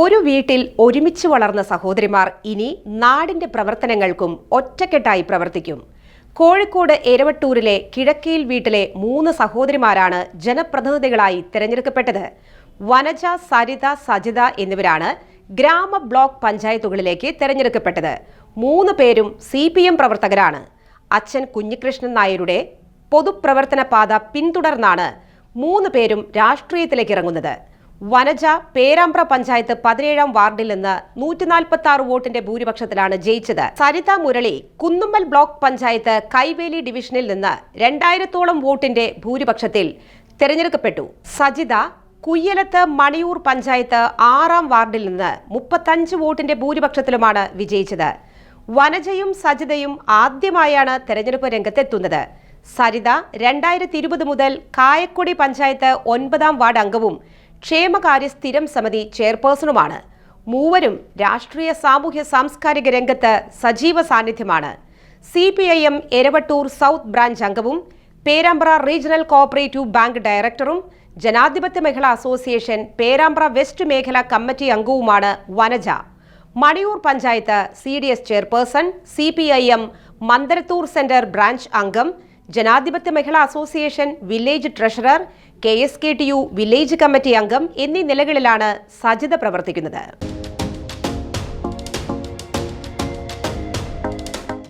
ഒരു വീട്ടിൽ ഒരുമിച്ച് വളർന്ന സഹോദരിമാർ ഇനി നാടിന്റെ പ്രവർത്തനങ്ങൾക്കും ഒറ്റക്കെട്ടായി പ്രവർത്തിക്കും. കോഴിക്കോട് എരവട്ടൂരിലെ കിഴക്കിയിൽ വീട്ടിലെ 3 സഹോദരിമാരാണ് ജനപ്രതിനിധികളായി തിരഞ്ഞെടുക്കപ്പെട്ടത്. വനജ, സരിത, സജിത എന്നിവരാണ് ഗ്രാമ ബ്ലോക്ക് പഞ്ചായത്തുകളിലേക്ക് തിരഞ്ഞെടുക്കപ്പെട്ടത്. 3 പേരും CPM പ്രവർത്തകരാണ്. അച്ഛൻ കുഞ്ഞികൃഷ്ണൻ നായരുടെ പൊതുപ്രവർത്തന പാത പിന്തുടർന്നാണ് 3 പേരും രാഷ്ട്രീയത്തിലേക്ക് ഇറങ്ങുന്നത്. വനജ പേരാമ്പ്ര പഞ്ചായത്ത് 17-ാം വാർഡിൽ നിന്ന് 146 വോട്ടിന്റെ ഭൂരിപക്ഷത്തിലാണ് ജയിച്ചത്. സരിത മുരളി കുന്നുമ്മൽ ബ്ലോക്ക് പഞ്ചായത്ത് കൈവേലി ഡിവിഷനിൽ നിന്ന് 2000-ഓളം വോട്ടിന്റെ ഭൂരിപക്ഷത്തിൽ തിരഞ്ഞെടുക്കപ്പെട്ടു. സജിത കുയ്യലത്ത് മണിയൂർ പഞ്ചായത്ത് 6-ാം വാർഡിൽ നിന്ന് 35 വോട്ടിന്റെ ഭൂരിപക്ഷത്തിലുമാണ് വിജയിച്ചത്. വനജയും സജിതയും ആദ്യമായാണ് തെരഞ്ഞെടുപ്പ് രംഗത്തെത്തുന്നത്. സരിത 2020 മുതൽ കായക്കൊടി പഞ്ചായത്ത് 9-ാം വാർഡ് അംഗവും ക്ഷേമകാര്യ സ്ഥിരം സമിതി ചെയർപേഴ്സണുമാണ്. മൂവരും രാഷ്ട്രീയ സാമൂഹ്യ സാംസ്കാരിക രംഗത്ത് സജീവ സാന്നിധ്യമാണ്. CPIM എരവട്ടൂർ സൗത്ത് ബ്രാഞ്ച് അംഗവും പേരാമ്പ്ര റീജിയണൽ കോഓപ്പറേറ്റീവ് ബാങ്ക് ഡയറക്ടറും ജനാധിപത്യ മഹിളാ അസോസിയേഷൻ പേരാമ്പ്ര വെസ്റ്റ് മേഖല കമ്മിറ്റി അംഗവുമാണ് Vanaja. Maniyur panchayat CDS chairperson, CPIM Mandarathur centre branch അംഗം, Janadhipathya Mahila association village treasurer, KSKTU village committee അംഗം എന്നീ നിലകളിലാണ് സജിത പ്രവർത്തിക്കുന്നത്.